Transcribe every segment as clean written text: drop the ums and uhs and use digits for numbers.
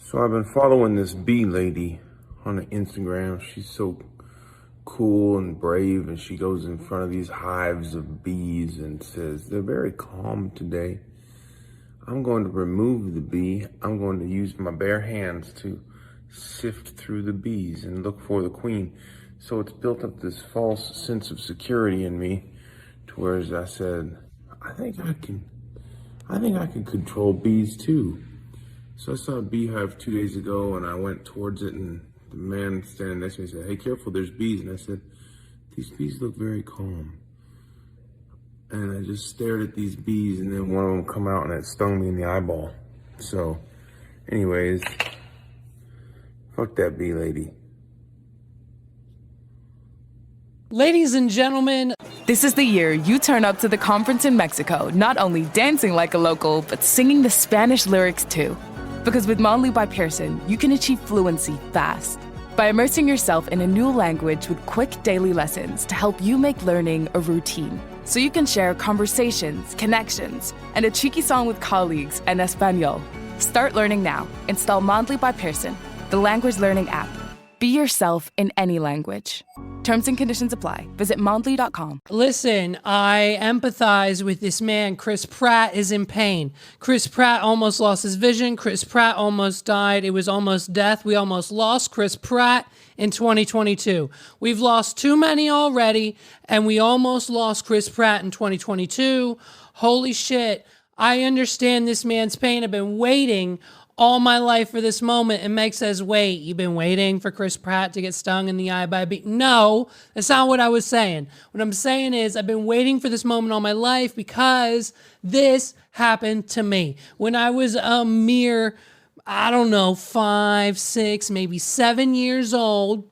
So I've been following this bee lady on the Instagram. She's so cool and brave, and she goes in front of these hives of bees and says, they're very calm today. I'm going to remove the bee. I'm going to use my bare hands to sift through the bees and look for the queen. So it's built up this false sense of security in me, to where I said, I think I can control bees too. So I saw a beehive 2 days ago, and I went towards it, and the man standing next to me said, hey, careful, there's bees. And I said, these bees look very calm. And I just stared at these bees, and then one of them come out and it stung me in the eyeball. So anyways, fuck that bee lady. Ladies and gentlemen, this is the year you turn up to the conference in Mexico, not only dancing like a local, but singing the Spanish lyrics too. Because with Mondly by Pearson, you can achieve fluency fast by immersing yourself in a new language with quick daily lessons to help you make learning a routine. So you can share conversations, connections, and a cheeky song with colleagues en Espanol. Start learning now. Install Mondly by Pearson, the language learning app. Be yourself in any language. Terms and conditions apply. Visit mondly.com. listen, I empathize with this man. Chris Pratt is in pain. Chris Pratt almost lost his vision. Chris Pratt almost died. It was almost death. We almost lost Chris Pratt in 2022. We've lost too many already, and we almost lost Chris Pratt in 2022. Holy shit. I understand this man's pain. I've been waiting all my life for this moment. And Meg says, wait, you've been waiting for Chris Pratt to get stung in the eye by a bee? No, that's not what I was saying. What I'm saying is I've been waiting for this moment all my life because this happened to me. When I was a mere, 5, 6, maybe 7 years old,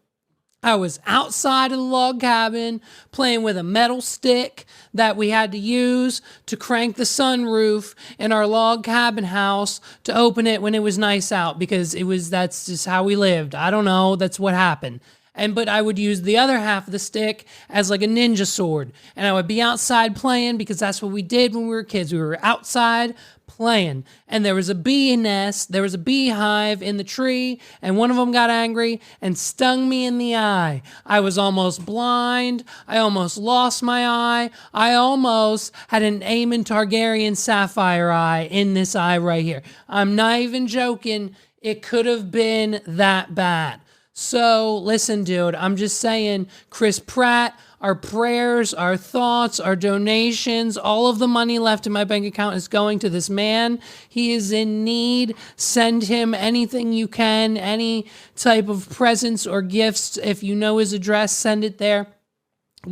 I was outside of the log cabin playing with a metal stick that we had to use to crank the sunroof in our log cabin house to open it when it was nice out, because that's just how we lived. I don't know, that's what happened. But I would use the other half of the stick as like a ninja sword, and I would be outside playing because that's what we did when we were kids. We were outside playing, and there was a bee nest, there was a beehive in the tree, and one of them got angry and stung me in the eye. I was almost blind. I almost lost my eye. I almost had an Aemon Targaryen sapphire eye in this eye right here. I'm not even joking. It could have been that bad. So listen, dude, I'm just saying, Chris Pratt, our prayers, our thoughts, our donations, all of the money left in my bank account is going to this man. He is in need. Send him anything you can, any type of presents or gifts. If you know his address, send it there.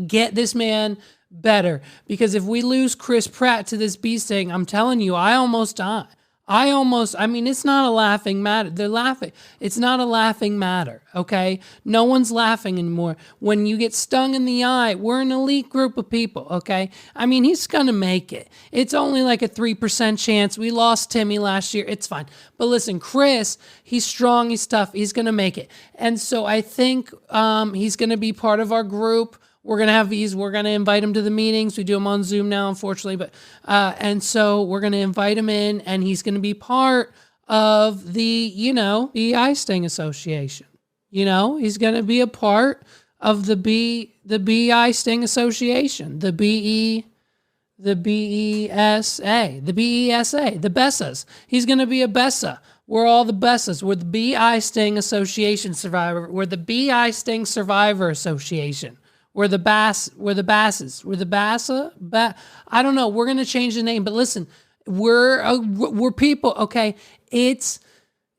Get this man better. Because if we lose Chris Pratt to this bee sting, I'm telling you, I almost die. It's not a laughing matter. They're laughing. It's not a laughing matter, okay? No one's laughing anymore. When you get stung in the eye, we're an elite group of people, okay? He's going to make it. It's only like a 3% chance. We lost Timmy last year. It's fine. But listen, Chris, he's strong, he's tough, he's going to make it. And so I think he's going to be part of our group. We're going to invite him to the meetings. We do them on Zoom now, unfortunately. And so we're going to invite him in, and he's going to be part of the Eye Sting Association. He's going to be a part of the Eye Sting Association, the BESA, the BESAs. He's going to be a BESA. We're all the BESAs. We're the Bee Sting Association Survivor. We're the Bee Sting Survivor Association. We're the Basses. We're the Bassa. I don't know. We're going to change the name. But listen, we're people, okay? If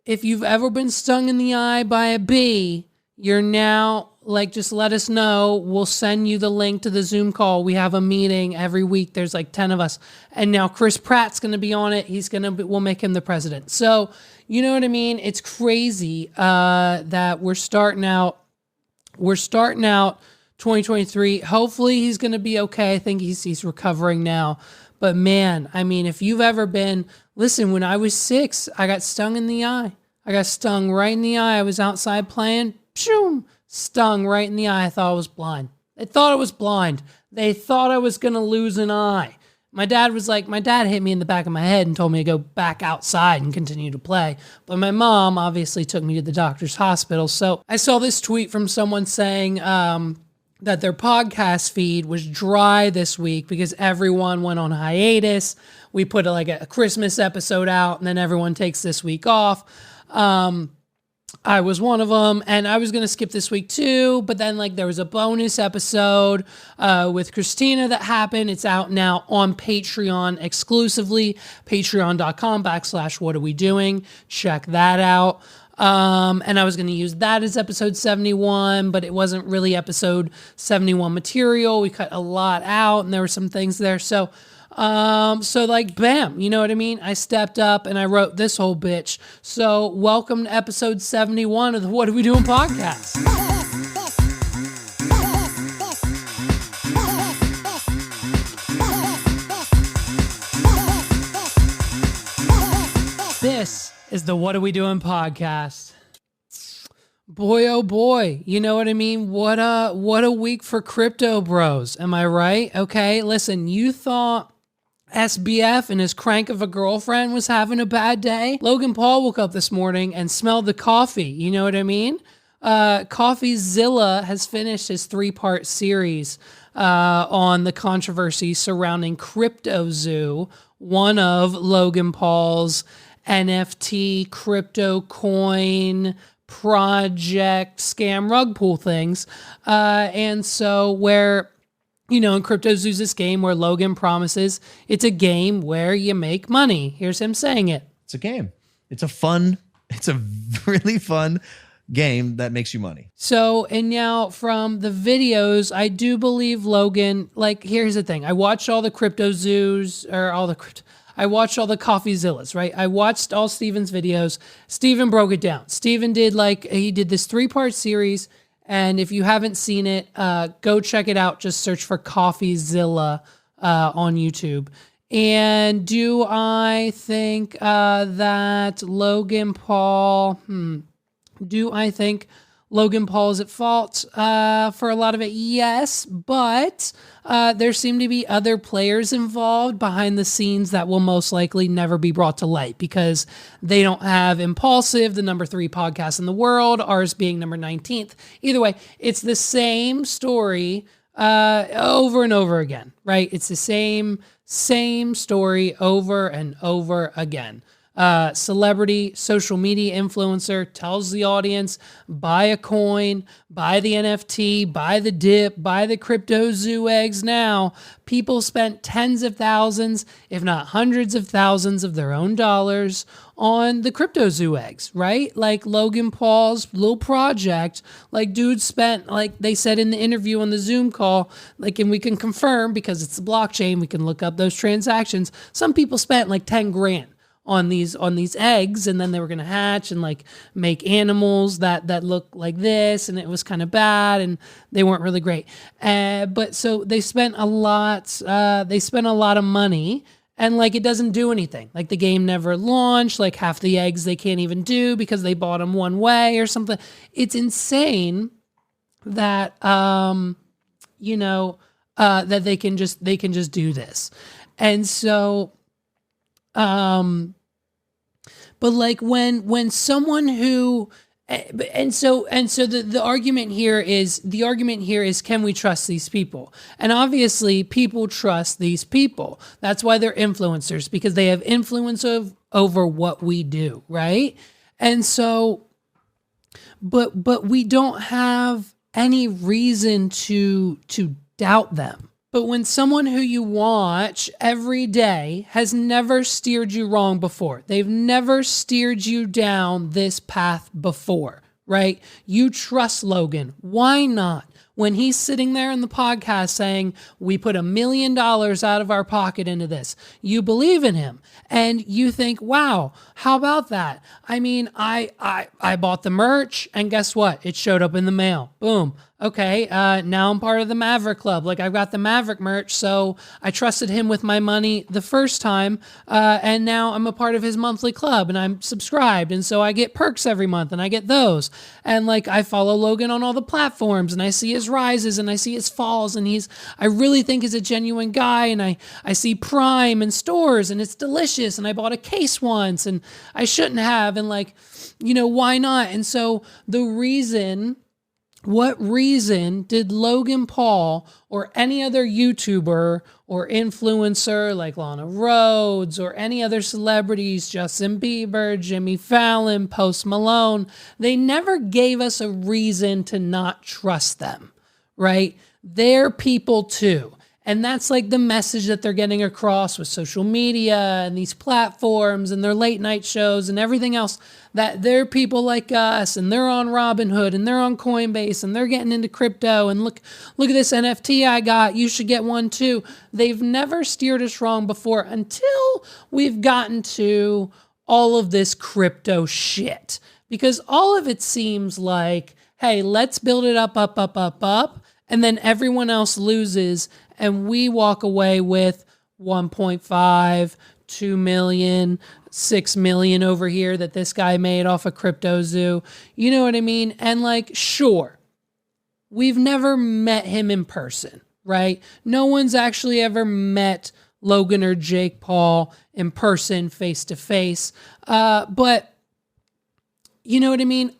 you've ever been stung in the eye by a bee, you're now, just let us know. We'll send you the link to the Zoom call. We have a meeting every week. There's 10 of us. And now Chris Pratt's going to be on it. We'll make him the president. So, you know what I mean? It's crazy that we're starting out 2023. Hopefully he's going to be okay. I think he's recovering now. But man, if you've ever been, listen, when I was 6, I got stung in the eye. I got stung right in the eye. I was outside playing, stung right in the eye. I thought I was blind. They thought I was blind. They thought I was going to lose an eye. My dad hit me in the back of my head and told me to go back outside and continue to play. But my mom obviously took me to the doctor's hospital. So I saw this tweet from someone saying that their podcast feed was dry this week because everyone went on hiatus. We put a Christmas episode out and then everyone takes this week off. I was one of them, and I was going to skip this week too, but then there was a bonus episode with Christina that happened. It's out now on Patreon exclusively, patreon.com/whatarewedoing. Check that out. And I was going to use that as episode 71, but it wasn't really episode 71 material. We cut a lot out and there were some things there. So bam, you know what I mean? I stepped up and I wrote this whole bitch. So welcome to episode 71 of the What Are We Doing podcast. This is the What Are We Doing podcast. Boy, oh boy, you know what I mean? What a week for crypto bros. Am I right? Okay, listen, you thought SBF and his crank of a girlfriend was having a bad day? Logan Paul woke up this morning and smelled the coffee. You know what I mean? CoffeeZilla has finished his 3-part series on the controversy surrounding CryptoZoo, one of Logan Paul's NFT crypto coin project scam rug pull things. And so where, in CryptoZoo's this game where Logan promises it's a game where you make money. Here's him saying it. It's a game. It's a really fun game that makes you money. So, and now from the videos, I do believe Logan, here's the thing. I watched all the CryptoZoos I watched all the CoffeeZillas, right? I watched all Steven's videos. Steven broke it down. Steven did he did this 3-part series. And if you haven't seen it, go check it out. Just search for CoffeeZilla on YouTube. And do I think that Logan Paul... Do I think Logan Paul is at fault for a lot of it? Yes, but there seem to be other players involved behind the scenes that will most likely never be brought to light because they don't have Impulsive, the number 3 podcast in the world, ours being number 19th. Either way, it's the same story over and over again, right? It's the same story over and over again. Celebrity social media influencer tells the audience, buy a coin, buy the NFT, buy the dip, buy the CryptoZoo eggs now. People spent tens of thousands, if not hundreds of thousands of their own dollars on the CryptoZoo eggs, right? Like Logan Paul's little project, dude spent, they said in the interview on the Zoom call, and we can confirm because it's the blockchain, we can look up those transactions. Some people spent $10,000 on these eggs, and then they were going to hatch and make animals that look like this, and it was kind of bad and they weren't really great. But so they spent a lot of money, and it doesn't do anything. The game never launched, half the eggs they can't even do because they bought them one way or something. It's insane that that they can just do this. And so but when someone who, and so the argument here is, can we trust these people? And obviously people trust these people. That's why they're influencers, because they have influence over what we do. Right. And so, but we don't have any reason to doubt them. But when someone who you watch every day has never steered you wrong before, they've never steered you down this path before, right? You trust Logan. Why not? When he's sitting there in the podcast saying, we put $1 million out of our pocket into this, you believe in him and you think, wow, how about that? I mean, I bought the merch and guess what? It showed up in the mail. Boom. Okay, now I'm part of the Maverick Club. Like, I've got the Maverick merch, so I trusted him with my money the first time, and now I'm a part of his monthly club, and I'm subscribed, and so I get perks every month, and I get those. And, like, I follow Logan on all the platforms, and I see his rises, and I see his falls, and I really think he's a genuine guy, and I see Prime in stores, and it's delicious, and I bought a case once, and I shouldn't have, and, like, why not? And so what reason did Logan Paul or any other YouTuber or influencer like Lana Rhodes or any other celebrities, Justin Bieber, Jimmy Fallon, Post Malone, they never gave us a reason to not trust them, right? They're people too. And that's like the message that they're getting across with social media and these platforms and their late night shows and everything else, that they're people like us and they're on Robinhood and they're on Coinbase and they're getting into crypto and look at this NFT I got. You should get one too. They've never steered us wrong before until we've gotten to all of this crypto shit, because all of it seems like, hey, let's build it up, and then everyone else loses. And we walk away with 1.5, 2 million, 6 million over here that this guy made off of Crypto Zoo. You know what I mean? And like, sure, we've never met him in person, right? No one's actually ever met Logan or Jake Paul in person, face to face. But you know what I mean?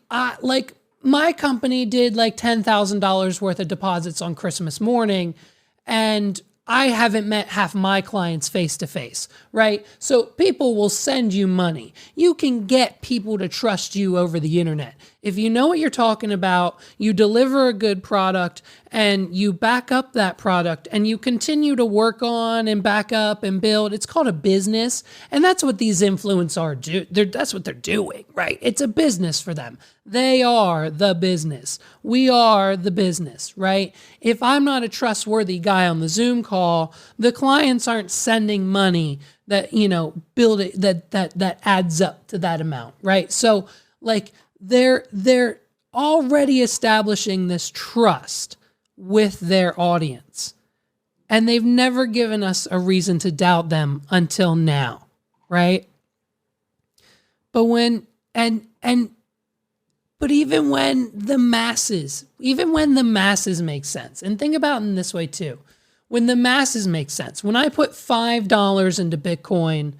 My company did like $10,000 worth of deposits on Christmas morning, and I haven't met half my clients face to face, right? So people will send you money. You can get people to trust you over the internet. If you know what you're talking about, you deliver a good product and you back up that product and you continue to work on and back up and build. It's called a business. And that's what these influencers do. That's what they're doing, right? It's a business for them. They are the business. We are the business, right? If I'm not a trustworthy guy on the Zoom call, the clients aren't sending money that, build it, that adds up to that amount, right? So like they're already establishing this trust with their audience, and they've never given us a reason to doubt them until now, right? But But even when the masses make sense, and think about it in this way too, when the masses make sense, when I put $5 into Bitcoin,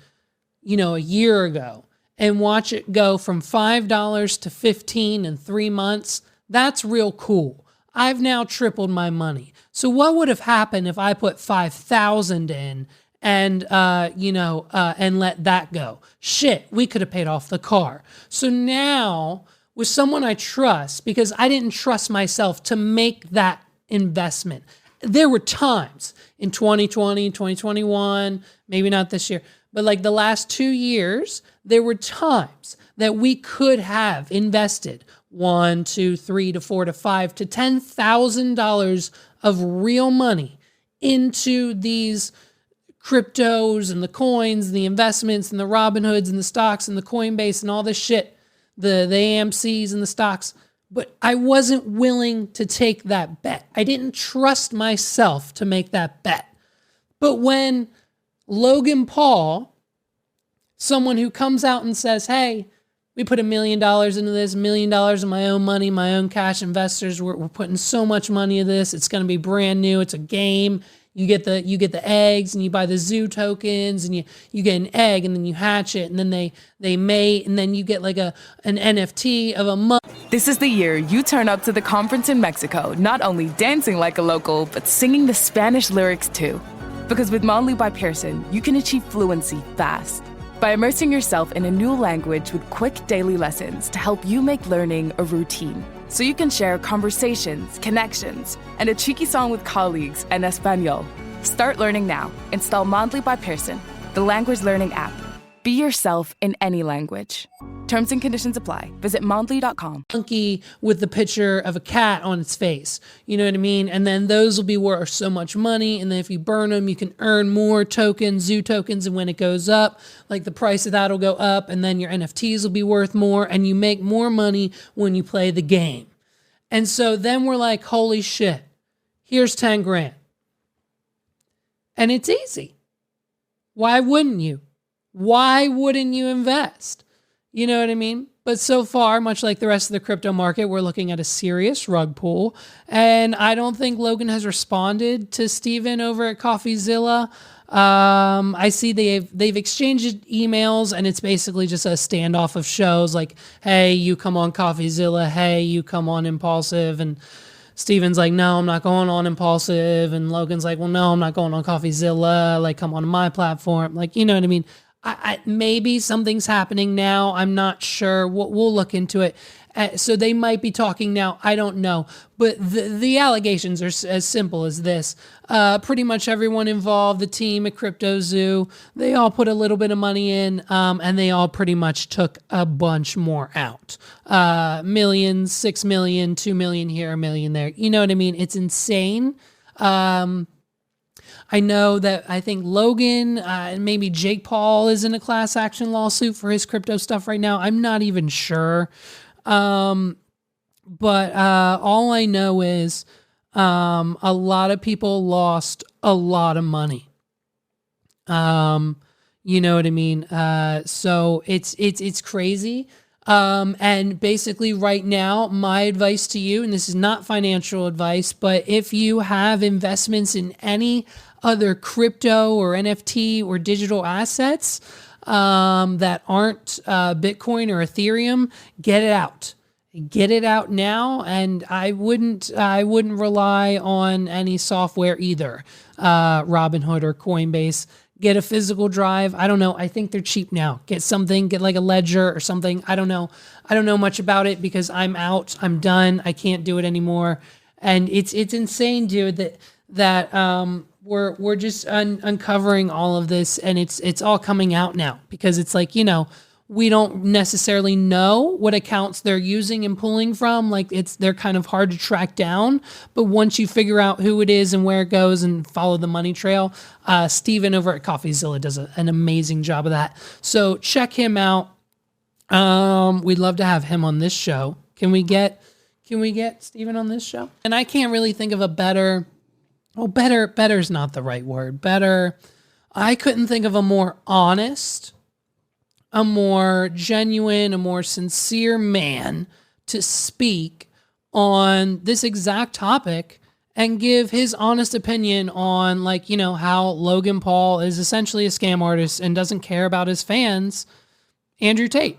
a year ago, and watch it go from $5 to 15 in 3 months, that's real cool. I've now tripled my money. So what would have happened if I put 5,000 in and let that go? Shit, we could have paid off the car. So now, with someone I trust, because I didn't trust myself to make that investment. There were times in 2020, 2021, maybe not this year, but like the last 2 years, there were times that we could have invested $1, $2, $3 to $4 to $5 to $10,000 of real money into these cryptos and the coins, the investments and the Robinhoods and the stocks and the Coinbase and all this shit. The AMCs and the stocks, but I wasn't willing to take that bet. I didn't trust myself to make that bet. But when Logan Paul, someone who comes out and says, hey, we put $1 million into this, $1 million of my own money, my own cash investors, we're putting so much money into this, it's going to be brand new, it's a game. You get the eggs and you buy the zoo tokens and you get an egg and then you hatch it and then they mate and then you get like an NFT of a month. This is the year you turn up to the conference in Mexico, not only dancing like a local, but singing the Spanish lyrics too. Because with Monly by Pearson, you can achieve fluency fast by immersing yourself in a new language with quick daily lessons to help you make learning a routine. So you can share conversations, connections, and a cheeky song with colleagues en Espanol. Start learning now. Install Monly by Pearson, the language learning app. Be yourself in any language. Terms and conditions apply. Visit mondly.com. Monkey with the picture of a cat on its face. You know what I mean? And then those will be worth so much money. And then if you burn them, you can earn more tokens, zoo tokens. And when it goes up, like the price of that will go up. And then your NFTs will be worth more. And you make more money when you play the game. And so then we're like, holy shit, here's 10 grand. And it's easy. Why wouldn't you? Why wouldn't you invest? You know what I mean? But so far, much like the rest of the crypto market, we're looking at a serious rug pull. And I don't think Logan has responded to Steven over at CoffeeZilla. I see they've exchanged emails, and it's basically just a standoff of shows like, hey, you come on CoffeeZilla, hey, you come on Impulsive, and Steven's like, no, I'm not going on Impulsive, and Logan's like, well, no, I'm not going on CoffeeZilla, like, come on my platform, like, you know what I mean? I maybe something's happening now. I'm not sure. We'll look into it. So they might be talking now. I don't know. But the allegations are as simple as this. Pretty much everyone involved, the team at CryptoZoo, they all put a little bit of money in, and they all pretty much took a bunch more out. Millions, 6 million, 2 million here, a million there. You know what I mean? It's insane. I know that I think Logan and maybe Jake Paul is in a class action lawsuit for his crypto stuff right now. I'm not even sure. But all I know is a lot of people lost a lot of money. You know what I mean? So it's crazy. And basically right now, my advice to you, and this is not financial advice, but if you have investments in any other crypto or NFT or digital assets that aren't Bitcoin or Ethereum, get it out. Get it out now, and I wouldn't rely on any software either, Robinhood or Coinbase. Get a physical drive. I don't know. I think they're cheap now. Get something. Get like a Ledger or something. I don't know. I don't know much about it because I'm out. I'm done. I can't do it anymore. And it's insane, dude. That we're just uncovering all of this, and it's all coming out now because it's like, you know, we don't necessarily know what accounts they're using and pulling from. Like they're kind of hard to track down, but once you figure out who it is and where it goes and follow the money trail, Steven over at CoffeeZilla does an amazing job of that. So check him out. We'd love to have him on this show. Can we get Steven on this show? And I can't really think of a better, better's not the right word. Better. I couldn't think of a more honest, a more genuine, a more sincere man to speak on this exact topic and give his honest opinion on, like, you know, how Logan Paul is essentially a scam artist and doesn't care about his fans. Andrew Tate.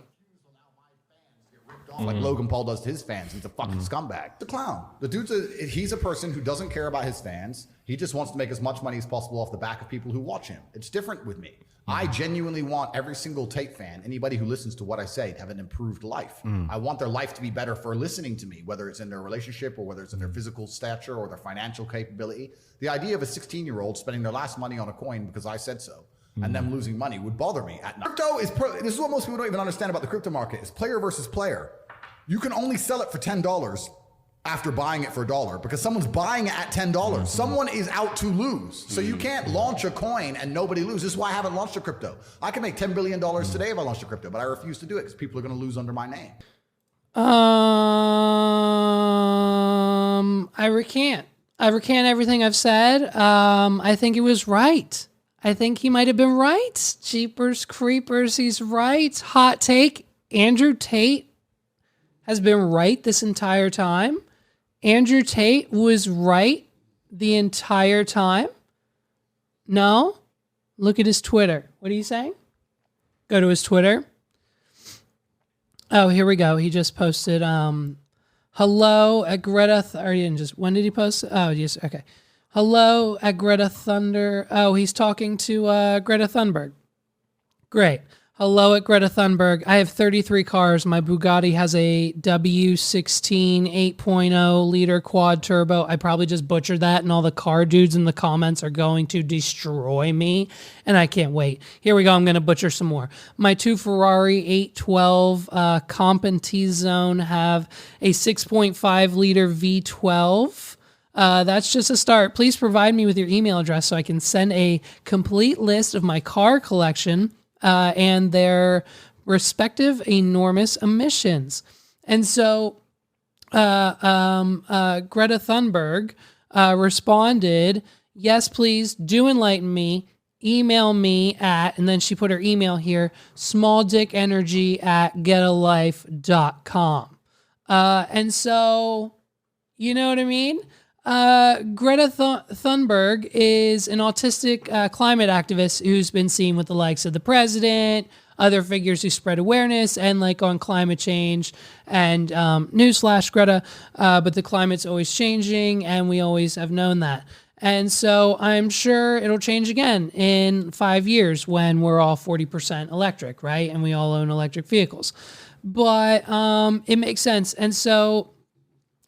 Like Logan Paul does to his fans. He's a fucking scumbag. The clown. The dude's he's a person who doesn't care about his fans. He just wants to make as much money as possible off the back of people who watch him. It's different with me. I genuinely want every single Tate fan, anybody who listens to what I say, to have an improved life. I want their life to be better for listening to me, whether it's in their relationship or whether it's in their physical stature or their financial capability. The idea of a 16-year-old spending their last money on a coin because I said so and them losing money would bother me at night. Crypto is, this is what most people don't even understand about the crypto market, is player versus player. You can only sell it for $10 after buying it for $1 because someone's buying it at $10. Someone is out to lose. So you can't launch a coin and nobody loses. This is why I haven't launched a crypto. I can make $10 billion today if I launched a crypto, but I refuse to do it because people are going to lose under my name. I recant everything I've said. I think it was right. I think he might have been right. Jeepers creepers, he's right. Hot take, Andrew Tate has been right this entire time. Andrew Tate was right the entire time. No? Look at his Twitter. What are you saying? Go to his Twitter. Oh, here we go. He just posted, hello at Greta, or he didn't just, when did he post? Oh, yes, okay. Hello at Greta Thunder. Oh, he's talking to Greta Thunberg. Great. Hello at Greta Thunberg. I have 33 cars. My Bugatti has a W16 8.0 liter quad turbo. I probably just butchered that, and all the car dudes in the comments are going to destroy me, and I can't wait. Here we go. I'm going to butcher some more. My two Ferrari 812 Comp and T-Zone have a 6.5 liter V12. That's just a start. Please provide me with your email address so I can send a complete list of my car collection and their respective enormous emissions. And so Greta Thunberg responded, yes, please do enlighten me. Email me at, and then she put her email here, smalldickenergy@getalife.com. And so, you know what I mean? Greta Thunberg is an autistic climate activist who's been seen with the likes of the president, other figures who spread awareness and like on climate change. And newsflash, Greta, but the climate's always changing, and we always have known that. And so I'm sure it'll change again in 5 years when we're all 40% electric, right? And we all own electric vehicles. But it makes sense. And so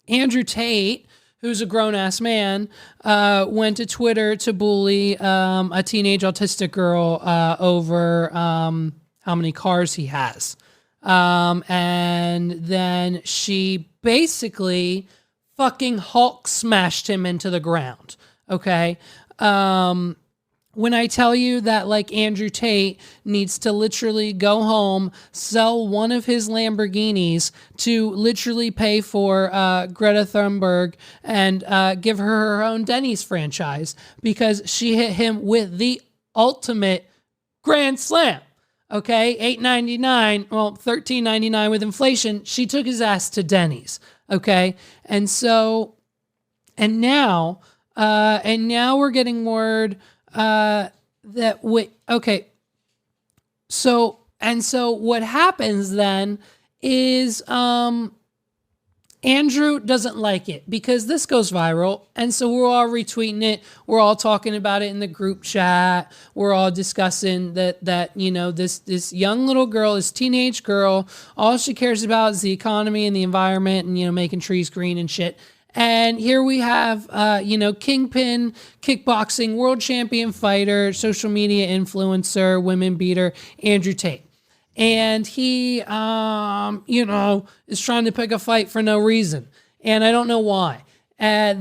Andrew Tate, who's a grown-ass man, went to Twitter to bully a teenage autistic girl over how many cars he has. And then she basically fucking Hulk smashed him into the ground. Okay. When I tell you that like Andrew Tate needs to literally go home, sell one of his Lamborghinis to literally pay for Greta Thunberg and give her her own Denny's franchise because she hit him with the ultimate grand slam. Okay, $8.99, well, $13.99 with inflation. She took his ass to Denny's. Okay, and so, and now we're getting word that so what happens then is Andrew doesn't like it because this goes viral, and so we're all retweeting it, we're all talking about it in the group chat, we're all discussing that you know, this young little girl, this teenage girl, all she cares about is the economy and the environment and, you know, making trees green and shit. And here we have, kingpin, kickboxing, world champion fighter, social media influencer, women beater, Andrew Tate. And he, is trying to pick a fight for no reason. And I don't know why. I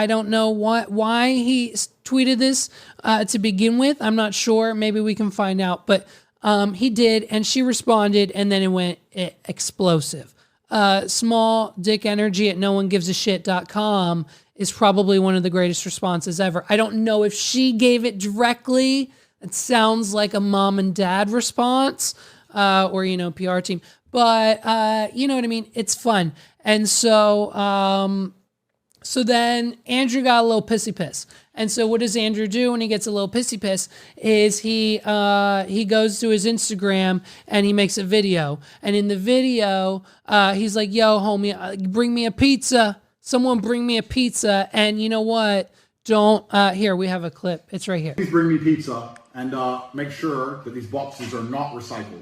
don't know why he tweeted this to begin with. I'm not sure. Maybe we can find out. But he did, and she responded, and then it went explosive. Small dick energy at noonegivesashit.com is probably one of the greatest responses ever. I don't know if she gave it directly. It sounds like a mom and dad response, or, PR team, but, you know what I mean? It's fun. And so, so then Andrew got a little pissy piss. And so what does Andrew do when he gets a little pissy piss is he goes to his Instagram and he makes a video. And in the video, he's like, yo, homie, bring me a pizza. Someone bring me a pizza. And you know what? Here, we have a clip. It's right here. Please bring me pizza and make sure that these boxes are not recycled.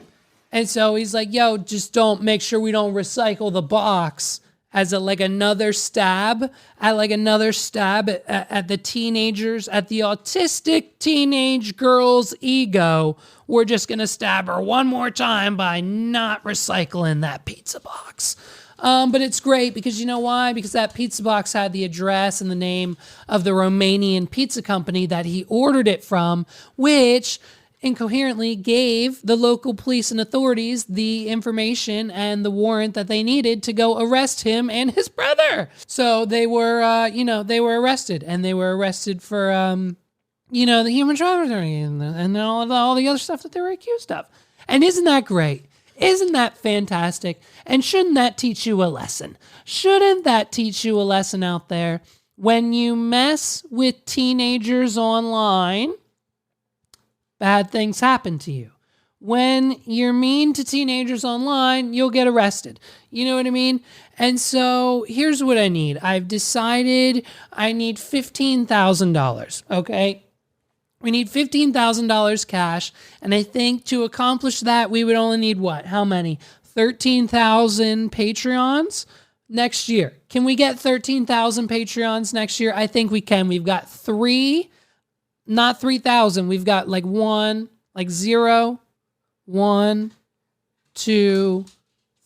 And so he's like, yo, just make sure we don't recycle the box. As another stab at the teenagers, at the autistic teenage girl's ego. We're just going to stab her one more time by not recycling that pizza box. But it's great because you know why? Because that pizza box had the address and the name of the Romanian pizza company that he ordered it from, which incoherently gave the local police and authorities the information and the warrant that they needed to go arrest him and his brother. So they were, they were arrested, and they were arrested for, the human trafficking and all the other stuff that they were accused of. And isn't that great? Isn't that fantastic? And shouldn't that teach you a lesson? Shouldn't that teach you a lesson out there? When you mess with teenagers online, bad things happen to you. When you're mean to teenagers online, you'll get arrested. You know what I mean? And so here's what I need. I've decided I need $15,000, okay? We need $15,000 cash. And I think to accomplish that, we would only need what? How many? 13,000 Patreons next year. Can we get 13,000 Patreons next year? I think we can. We've got 3. Not 3,000. We've got one, 0, 1, 2,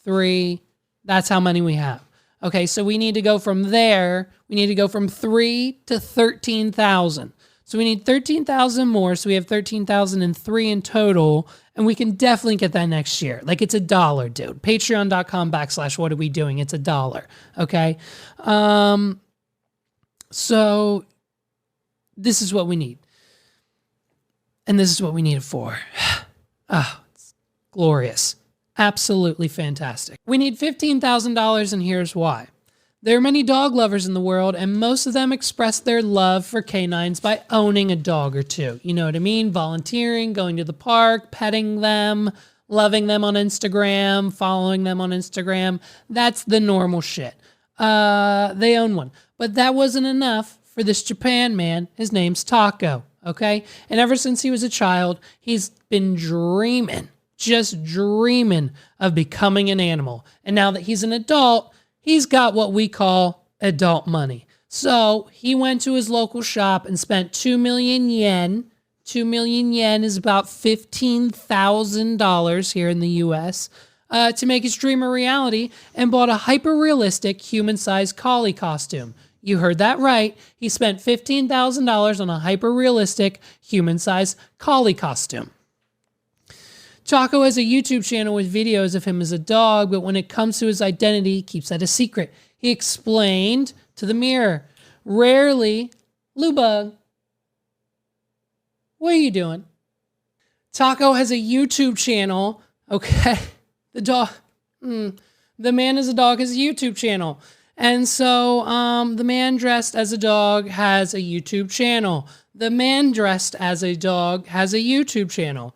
3. That's how many we have. Okay, so we need to go from there. We need to go from 3 to 13,000. So we need 13,000 more. So we have 13,003 in total. And we can definitely get that next year. Like, it's $1, dude. Patreon.com/what are we doing? It's $1. Okay. So this is what we need. And this is what we need it for. It's glorious. Absolutely fantastic. We need $15,000, and here's why. There are many dog lovers in the world, and most of them express their love for canines by owning a dog or two. You know what I mean? Volunteering, going to the park, petting them, loving them on Instagram, following them on Instagram. That's the normal shit. They own one. But that wasn't enough for this Japan man. His name's Taco, okay? And ever since he was a child, he's been dreaming, just dreaming of becoming an animal. And now that he's an adult, he's got what we call adult money. So he went to his local shop and spent 2 million yen. 2 million yen is about $15,000 here in the US to make his dream a reality, and bought a hyper-realistic human-sized collie costume. You heard that right. He spent $15,000 on a hyper-realistic human-sized collie costume. Taco has a YouTube channel with videos of him as a dog, but when it comes to his identity, he keeps that a secret. He explained to the mirror, rarely, Lubug, what are you doing? Taco has a YouTube channel, okay? The man as a dog has a YouTube channel. And so the man dressed as a dog has a YouTube channel. The man dressed as a dog has a YouTube channel.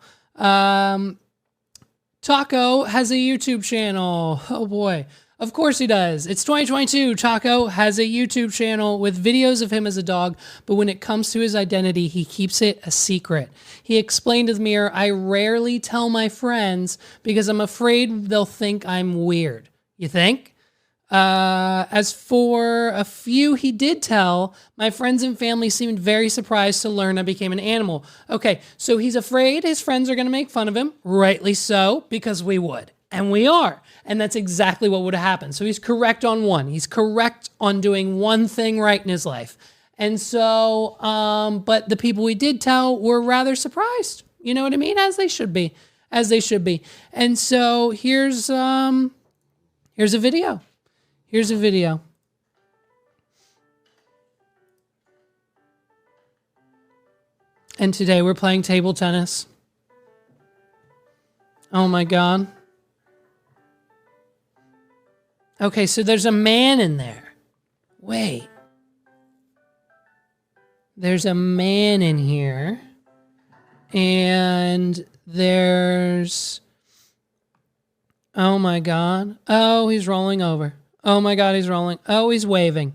Taco has a YouTube channel. Oh boy. Of course he does. It's 2022. Taco has a YouTube channel with videos of him as a dog, but when it comes to his identity, he keeps it a secret. He explained to the mirror, I rarely tell my friends because I'm afraid they'll think I'm weird. You think? As for a few he did tell, my friends and family seemed very surprised to learn I became an animal. Okay, so he's afraid his friends are going to make fun of him. Rightly so, because we would. And we are. And that's exactly what would have happened. So he's correct on one. He's correct on doing one thing right in his life. And so, but the people we did tell were rather surprised. You know what I mean? As they should be. As they should be. And so here's a video. Here's a video. And today we're playing table tennis. Oh my God. Okay, so there's a man in there. Wait. There's a man in here. And there's... Oh my God. Oh, he's rolling over. Oh my God, he's rolling. Oh, he's waving.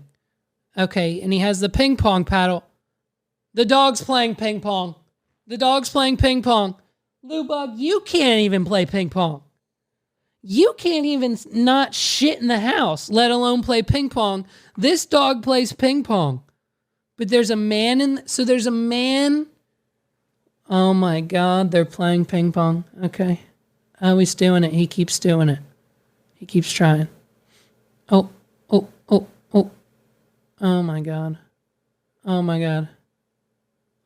Okay, and he has the ping pong paddle. The dog's playing ping pong. The dog's playing ping pong. Lubug, you can't even play ping pong. You can't even not shit in the house, let alone play ping pong. This dog plays ping pong. But there's a man in... So there's a man... Oh my God, they're playing ping pong. Okay. Oh, he's doing it. He keeps doing it. He keeps trying. Oh. Oh my God. Oh my God.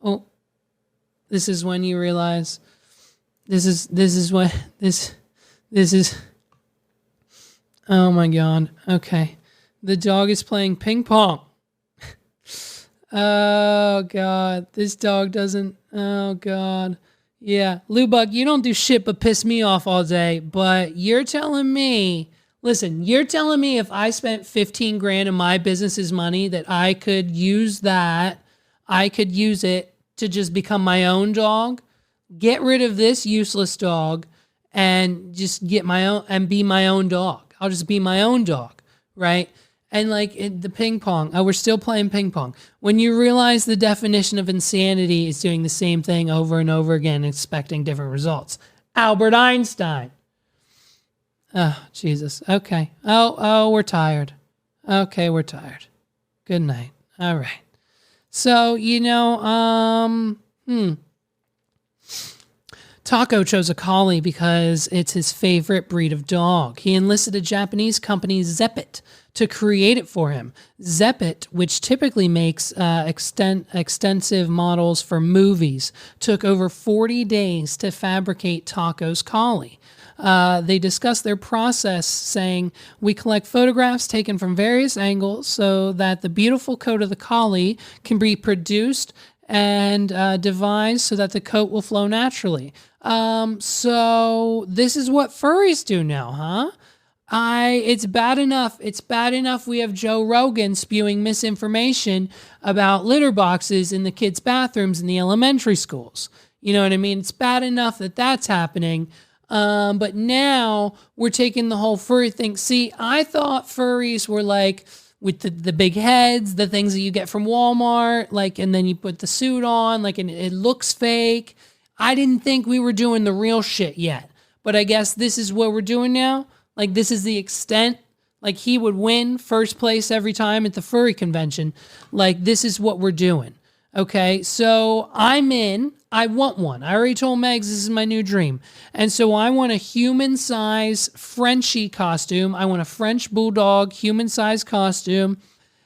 Oh. This is when you realize this is oh my God. Okay. The dog is playing ping pong. Oh God. This dog doesn't. Oh God. Yeah. Lubug, you don't do shit but piss me off all day, but you're telling me, listen, you're telling me if I spent 15 grand of my business's money that I could use it to just become my own dog, get rid of this useless dog and just get my own and be my own dog. I'll just be my own dog, right? And like the ping pong, we're still playing ping pong. When you realize the definition of insanity is doing the same thing over and over again, expecting different results. Albert Einstein. Oh, Jesus. Okay. Oh, we're tired. Okay, we're tired. Good night. All right. Taco chose a collie because it's his favorite breed of dog. He enlisted a Japanese company, Zeppet, to create it for him. Zeppet, which typically makes extensive models for movies, took over 40 days to fabricate Taco's collie. They discussed their process, saying, "We collect photographs taken from various angles so that the beautiful coat of the collie can be produced and devised so that the coat will flow naturally." So this is what furries do now, huh? It's bad enough. It's bad enough we have Joe Rogan spewing misinformation about litter boxes in the kids' bathrooms in the elementary schools. You know what I mean? It's bad enough that that's happening. But now we're taking the whole furry thing. See, I thought furries were like with the big heads, the things that you get from Walmart, like, and then you put the suit on, like, and it looks fake. I didn't think we were doing the real shit yet, but I guess this is what we're doing now. Like, this is the extent. Like, he would win first place every time at the furry convention. Like, this is what we're doing. Okay, so I'm in. I want one. I already told Megs this is my new dream. And so I want a human-size Frenchie costume. I want a French bulldog human-size costume.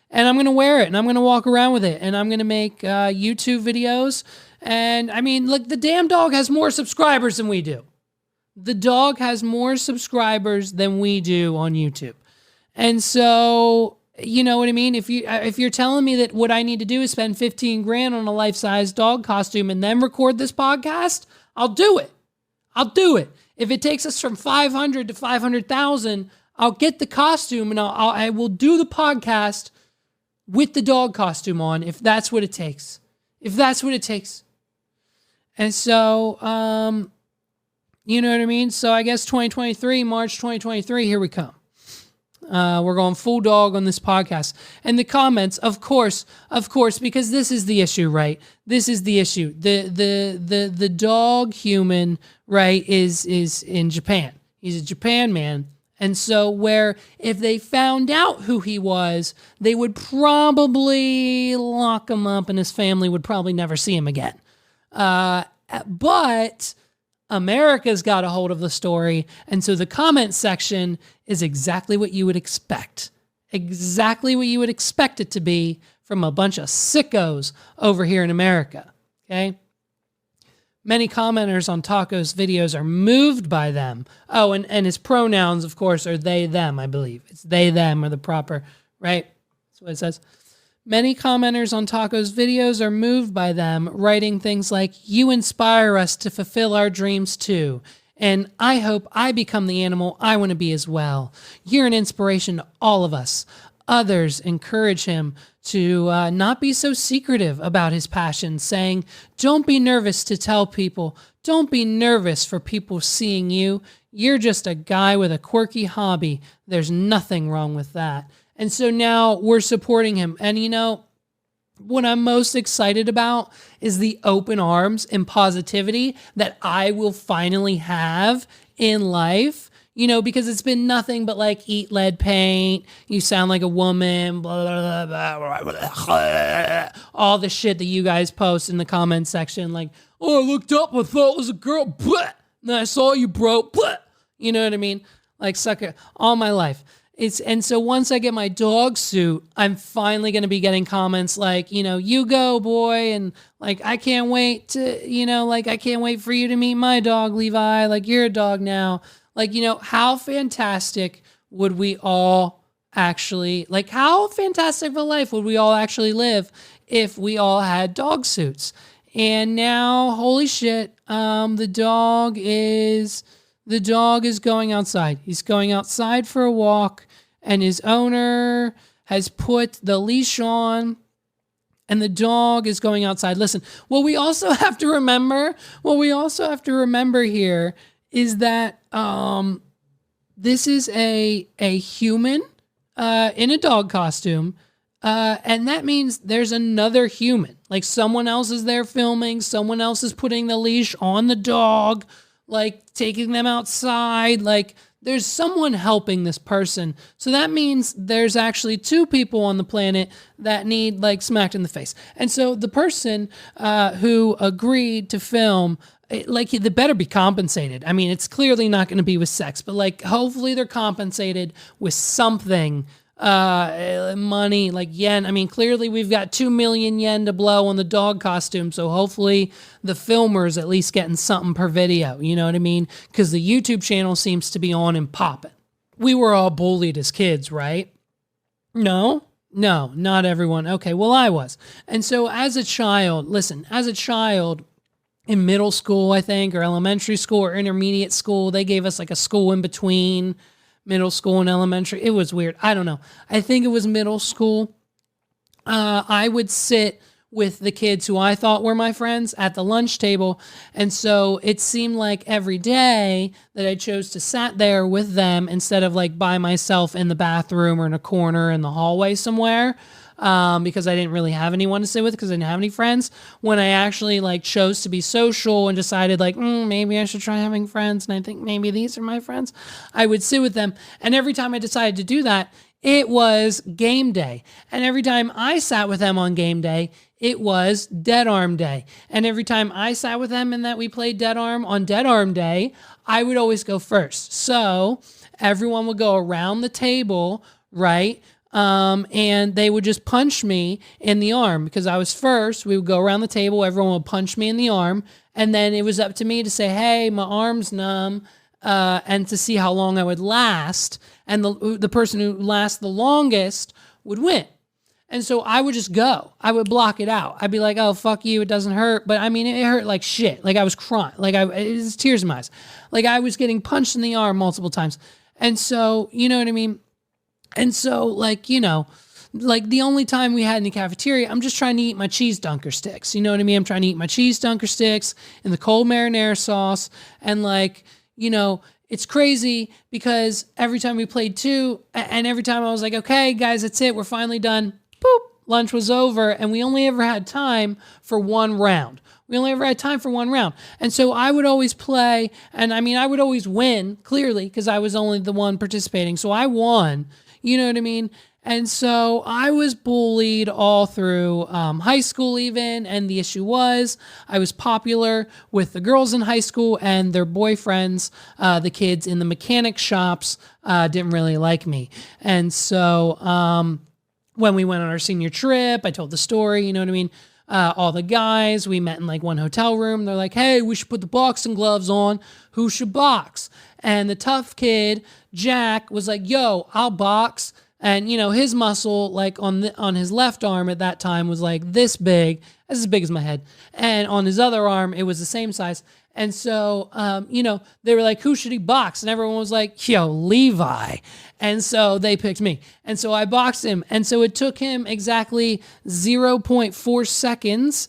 And I'm going to wear it, and I'm going to walk around with it, and I'm going to make YouTube videos. And, I mean, look, the damn dog has more subscribers than we do. The dog has more subscribers than we do on YouTube. And so, you know what I mean? If you're telling me that what I need to do is spend 15 grand on a life-size dog costume and then record this podcast, I'll do it. I'll do it. If it takes us from 500 to 500,000, I'll get the costume and I will do the podcast with the dog costume on, if that's what it takes. If that's what it takes. And so, you know what I mean? So I guess 2023, March 2023, here we come. We're going full dog on this podcast. And the comments, of course, because this is the issue, right? This is the issue. The dog human, right, is in Japan. He's a Japan man. And so where if they found out who he was, they would probably lock him up and his family would probably never see him again. But America's got a hold of the story. And so the comment section is exactly what you would expect. Exactly what you would expect it to be from a bunch of sickos over here in America. Okay? Many commenters on Taco's videos are moved by them. Oh, and his pronouns, of course, are they, them, I believe. It's they, them are the proper, right? That's what it says. Many commenters on Taco's videos are moved by them, writing things like, "You inspire us to fulfill our dreams too. And I hope I become the animal I want to be as well. You're an inspiration to all of us." Others encourage him to not be so secretive about his passion, saying, "Don't be nervous to tell people. Don't be nervous for people seeing you. You're just a guy with a quirky hobby. There's nothing wrong with that." And so now we're supporting him. And you know, what I'm most excited about is the open arms and positivity that I will finally have in life. You know, because it's been nothing but like eat lead paint, you sound like a woman, blah, blah, blah, blah, blah, all the shit that you guys post in the comment section. Like, "Oh, I looked up, I thought it was a girl, blah, then I saw you, bro, blah." You know what I mean? Like, sucker, all my life. And so once I get my dog suit, I'm finally going to be getting comments like, you know, "You go, boy," and like, "I can't wait to, you know, like, I can't wait for you to meet my dog, Levi, like, you're a dog now." Like, you know, how fantastic would we all actually, like, how fantastic of a life would we all actually live if we all had dog suits? And now, holy shit, the dog is going outside. He's going outside for a walk, and his owner has put the leash on, and the dog is going outside. Listen, what we also have to remember here is that this is a human in a dog costume, and that means there's another human. Like, someone else is there filming, someone else is putting the leash on the dog, like taking them outside. Like, there's someone helping this person. So that means there's actually two people on the planet that need, like, smacked in the face. And so the person who agreed to film like they better be compensated. I mean, it's clearly not going to be with sex, but like hopefully they're compensated with something, money, like yen. I mean, clearly we've got 2 million yen to blow on the dog costume, so hopefully the filmer's at least getting something per video, you know what I mean? Because the YouTube channel seems to be on and popping. We were all bullied as kids, right? No, not everyone. Okay, well, I was. And so as a child, in middle school, I think, or elementary school or intermediate school, they gave us like a school in between middle school and elementary. It was weird. I don't know. I think it was middle school. I would sit with the kids who I thought were my friends at the lunch table. And so it seemed like every day that I chose to sat there with them instead of like by myself in the bathroom or in a corner in the hallway somewhere. Because I didn't really have anyone to sit with because I didn't have any friends. When I actually like chose to be social and decided like, maybe I should try having friends. And I think maybe these are my friends. I would sit with them. And every time I decided to do that, it was game day. And every time I sat with them on game day, it was dead arm day. And every time I sat with them and that we played dead arm on dead arm day, I would always go first. So everyone would go around the table, right? And they would just punch me in the arm because I was first. We would go around the table. Everyone would punch me in the arm. And then it was up to me to say, hey, my arm's numb, and to see how long I would last. And the person who lasts the longest would win. And so I would just go. I would block it out. I'd be like, oh, fuck you. It doesn't hurt. But I mean, it hurt like shit. Like I was crying. Like it was tears in my eyes. Like I was getting punched in the arm multiple times. And so, you know what I mean? And so, like, you know, like the only time we had in the cafeteria, I'm just trying to eat my cheese dunker sticks. You know what I mean? I'm trying to eat my cheese dunker sticks in the cold marinara sauce. And like, you know, it's crazy because every time we played two and every time I was like, okay, guys, that's it. We're finally done. Boop. Lunch was over. And we only ever had time for one round. And so I would always play. And I mean, I would always win, clearly, because I was only the one participating. So I won. You know what I mean? And so I was bullied all through high school even. And the issue was I was popular with the girls in high school and their boyfriends. The kids in the mechanic shops didn't really like me. And so when we went on our senior trip, I told the story, you know what I mean? All the guys, we met in like one hotel room. They're like, hey, we should put the boxing gloves on. Who should box? And the tough kid, Jack, was like, yo, I'll box. And, you know, his muscle, like on his left arm at that time was like this big, as big as my head. And on his other arm, it was the same size. And so, you know, they were like, who should he box? And everyone was like, yo, Levi. And so they picked me. And so I boxed him. And so it took him exactly 0.4 seconds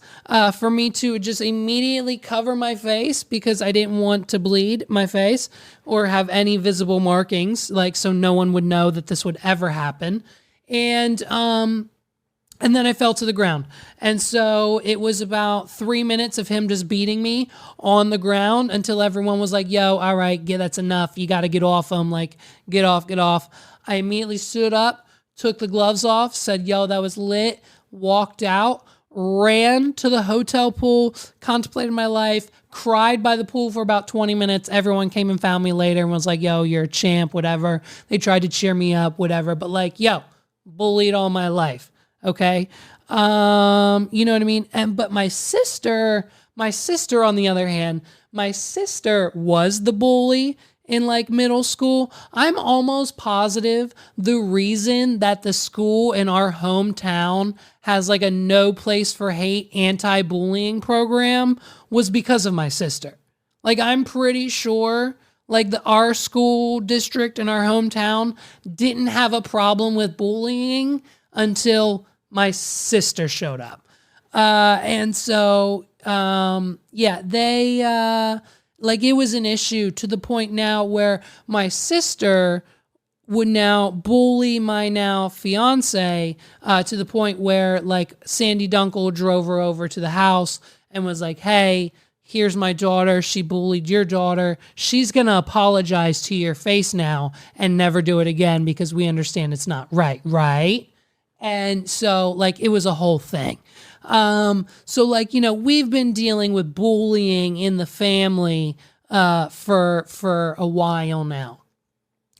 for me to just immediately cover my face because I didn't want to bleed my face or have any visible markings, like so no one would know that this would ever happen. And then I fell to the ground. And so it was about 3 minutes of him just beating me on the ground until everyone was like, yo, all right, yeah, that's enough. You got to get off him. Like, get off. I immediately stood up, took the gloves off, said, yo, that was lit, walked out, ran to the hotel pool, contemplated my life, cried by the pool for about 20 minutes. Everyone came and found me later and was like, yo, you're a champ, whatever. They tried to cheer me up, whatever. But like, yo, bullied all my life. Okay. You know what I mean? But my sister, on the other hand, my sister was the bully in like middle school. I'm almost positive the reason that the school in our hometown has like a no place for hate anti-bullying program was because of my sister. Like, I'm pretty sure like our school district in our hometown didn't have a problem with bullying until my sister showed up. And so, they, like it was an issue to the point now where my sister would now bully my now fiance, to the point where like Sandy Dunkel drove her over to the house and was like, hey, here's my daughter. She bullied your daughter. She's going to apologize to your face now and never do it again because we understand it's not right. Right. And so, like, it was a whole thing. So like, we've been dealing with bullying in the family for a while now.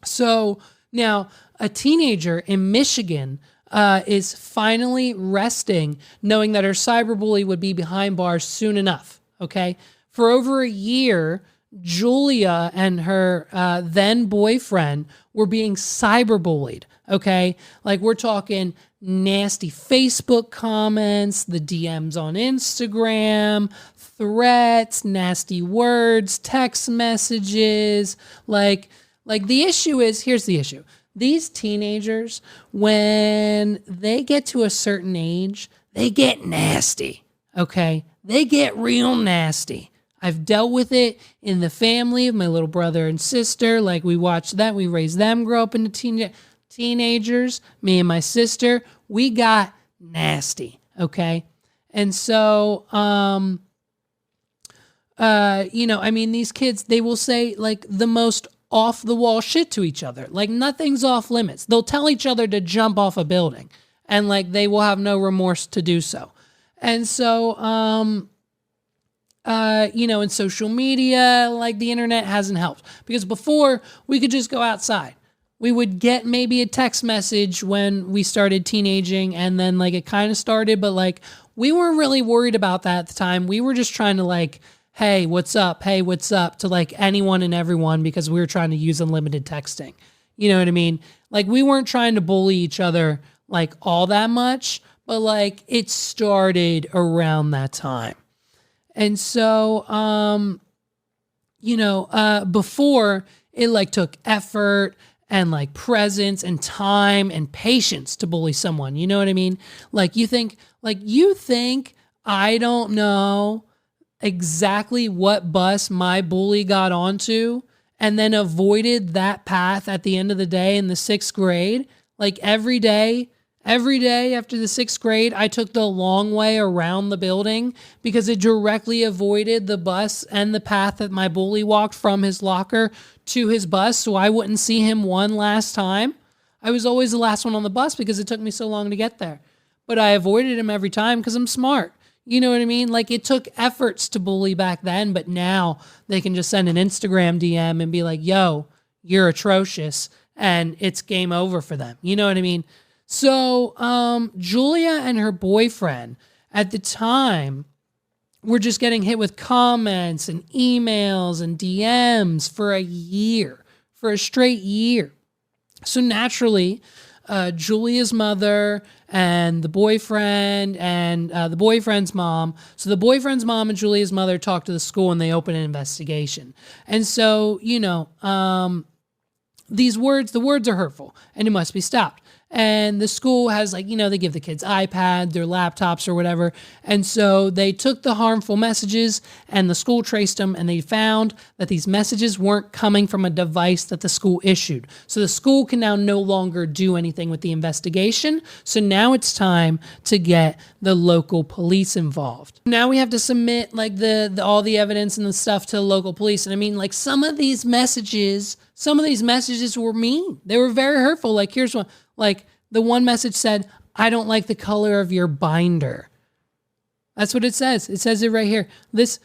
So now a teenager in Michigan is finally resting, knowing that her cyberbully would be behind bars soon enough. Okay. For over a year, Julia and her then boyfriend were being cyberbullied. Okay. Like we're talking nasty Facebook comments, the DMs on Instagram, threats, nasty words, text messages. Like the issue is, here's the issue. These teenagers, when they get to a certain age, they get nasty. Okay. They get real nasty. I've dealt with it in the family of my little brother and sister. Like we watched that. We raised them grow up into teenagers. Me and my sister, we got nasty. Okay. And so, these kids, they will say like the most off the wall shit to each other. Like nothing's off limits. They'll tell each other to jump off a building and like they will have no remorse to do so. And so, in social media, like the internet hasn't helped because before we could just go outside. We would get maybe a text message when we started teenaging and then like it kind of started, but like we weren't really worried about that at the time. We were just trying to like, hey, what's up? Hey, what's up? To like anyone and everyone because we were trying to use unlimited texting. You know what I mean? Like we weren't trying to bully each other like all that much, but like it started around that time. And so, before it like took effort and like presence and time and patience to bully someone. You know what I mean? Like you think I don't know exactly what bus my bully got onto and then avoided that path at the end of the day in the 6th grade. Like every day after the 6th grade, I took the long way around the building because it directly avoided the bus and the path that my bully walked from his locker to his bus so I wouldn't see him one last time. I was always the last one on the bus because it took me so long to get there. But I avoided him every time because I'm smart. You know what I mean? Like it took efforts to bully back then, but now they can just send an Instagram DM and be like, yo, you're atrocious. And it's game over for them. You know what I mean? So Julia and her boyfriend at the time were just getting hit with comments and emails and DMs for a straight year. So naturally, Julia's mother and the boyfriend and the boyfriend's mom. So the boyfriend's mom and Julia's mother talked to the school and they opened an investigation. And so, the words are hurtful and it must be stopped. And the school has they give the kids iPads, their laptops or whatever. And so they took the harmful messages and the school traced them and they found that these messages weren't coming from a device that the school issued. So the school can now no longer do anything with the investigation. So now it's time to get the local police involved. Now we have to submit all the evidence and the stuff to the local police. And I mean, some of these messages were mean. They were very hurtful. Like here's one. Like the one message said, I don't like the color of your binder. That's what it says. It says it right here. This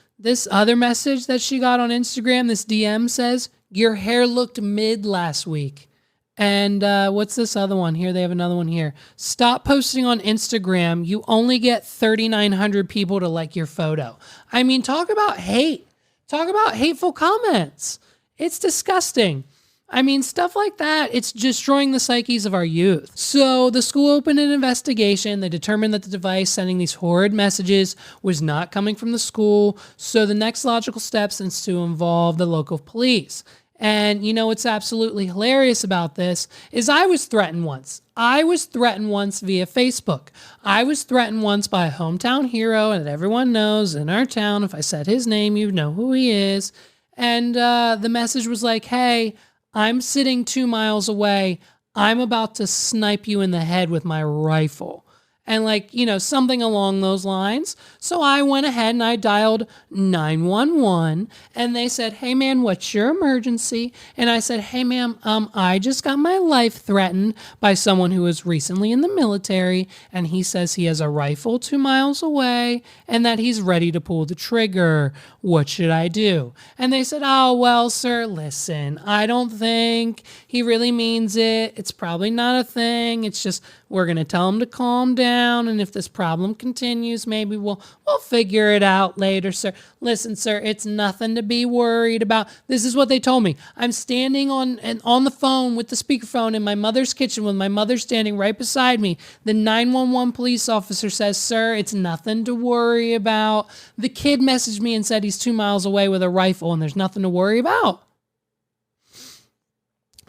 other message that she got on Instagram, this DM says, your hair looked mid last week. And what's this other one? Here, they have another one here. Stop posting on Instagram. You only get 3,900 people to like your photo. I mean, talk about hate. Talk about hateful comments. It's disgusting. I mean, stuff like that, it's destroying the psyches of our youth. So the school opened an investigation. They determined that the device sending these horrid messages was not coming from the school. So the next logical steps is to involve the local police. And what's absolutely hilarious about this is I was threatened once. I was threatened once via Facebook. I was threatened once by a hometown hero that everyone knows in our town. If I said his name, you'd know who he is. And the message was like, hey, I'm sitting 2 miles away. I'm about to snipe you in the head with my rifle. and like, something along those lines. So I went ahead and I dialed 911 and they said, "Hey man, what's your emergency?" And I said, "Hey ma'am, I just got my life threatened by someone who was recently in the military, and he says he has a rifle 2 miles away and that he's ready to pull the trigger. What should I do?" And they said, "Oh, well, sir, listen, I don't think he really means it. It's probably not a thing. It's just we're going to tell him to calm down, and if this problem continues, maybe we'll figure it out later, sir. Listen, sir, it's nothing to be worried about." This is what they told me. I'm standing on the phone with the speakerphone in my mother's kitchen with my mother standing right beside me. The 911 police officer says, "Sir, it's nothing to worry about. The kid messaged me and said he's 2 miles away with a rifle and there's nothing to worry about."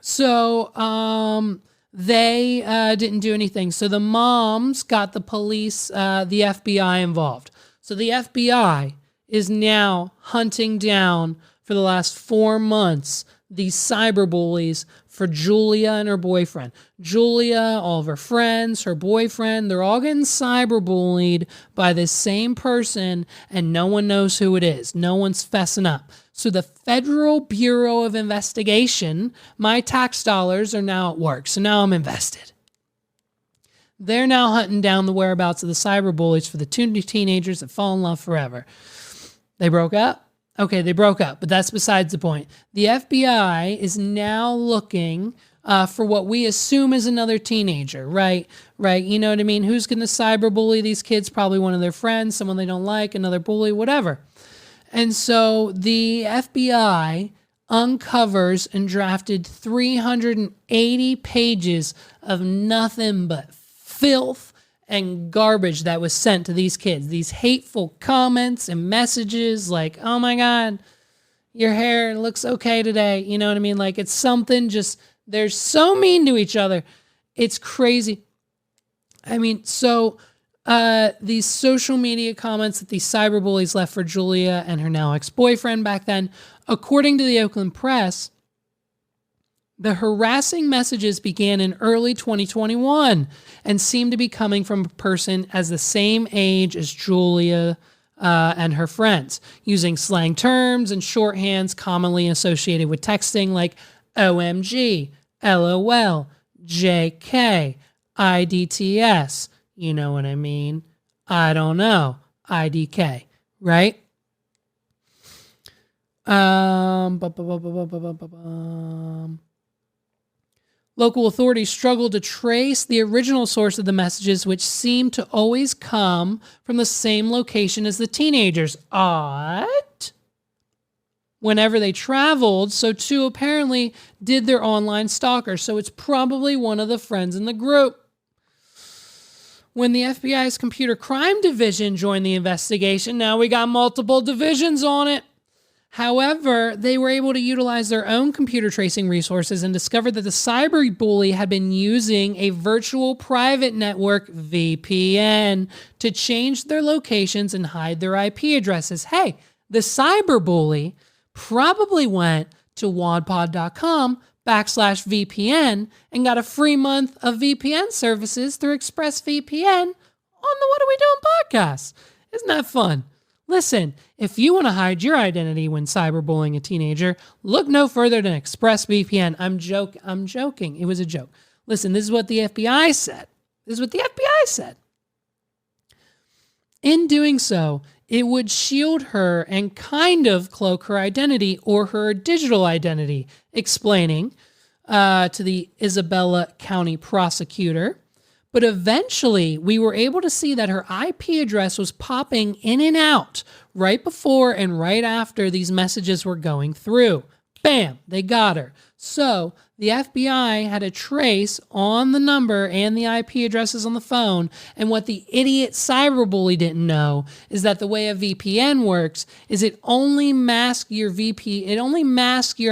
So, they didn't do anything. So the moms got the police, the FBI involved. So the FBI is now hunting down for the last 4 months these cyberbullies for Julia and her boyfriend. Julia, all of her friends, her boyfriend, they're all getting cyberbullied by this same person, and no one knows who it is. No one's fessing up. So the Federal Bureau of Investigation, my tax dollars are now at work. So now I'm invested. They're now hunting down the whereabouts of the cyberbullies for the 2 teenagers that fall in love forever. They broke up? Okay, they broke up, but that's besides the point. The FBI is now looking for what we assume is another teenager, right? Right, you know what I mean? Who's going to cyberbully these kids? Probably one of their friends, someone they don't like, another bully, whatever. And so the FBI uncovers and drafted 380 pages of nothing but filth and garbage that was sent to these kids. These hateful comments and messages like, "Oh my God, your hair looks okay today." You know what I mean? Like, it's something just, they're so mean to each other. It's crazy. I mean, so these social media comments that these cyberbullies left for Julia and her now ex-boyfriend back then, according to the Oakland Press, the harassing messages began in early 2021 and seemed to be coming from a person as the same age as Julia and her friends, using slang terms and shorthands commonly associated with texting like OMG, LOL, JK, IDTS, you know what I mean? I don't know, IDK, right? Local authorities struggled to trace the original source of the messages, which seemed to always come from the same location as the teenagers. Odd. Whenever they traveled, so too apparently did their online stalker. So it's probably one of the friends in the group. When the FBI's computer crime division joined the investigation, now we got multiple divisions on it. However, they were able to utilize their own computer tracing resources and discovered that the cyberbully had been using a virtual private network, VPN, to change their locations and hide their IP addresses. Hey, the cyberbully probably went to wadpod.com/VPN and got a free month of VPN services through ExpressVPN on the What Are We Doing podcast. Isn't that fun? Listen, if you want to hide your identity when cyberbullying a teenager, look no further than ExpressVPN. I'm joking. It was a joke. Listen, this is what the FBI said. In doing so, it would shield her and kind of cloak her identity or her digital identity, explaining to the Isabella County prosecutor. But eventually, we were able to see that her IP address was popping in and out right before and right after these messages were going through. Bam, they got her. So the FBI had a trace on the number and the IP addresses on the phone. And what the idiot cyberbully didn't know is that the way a VPN works is it only masks your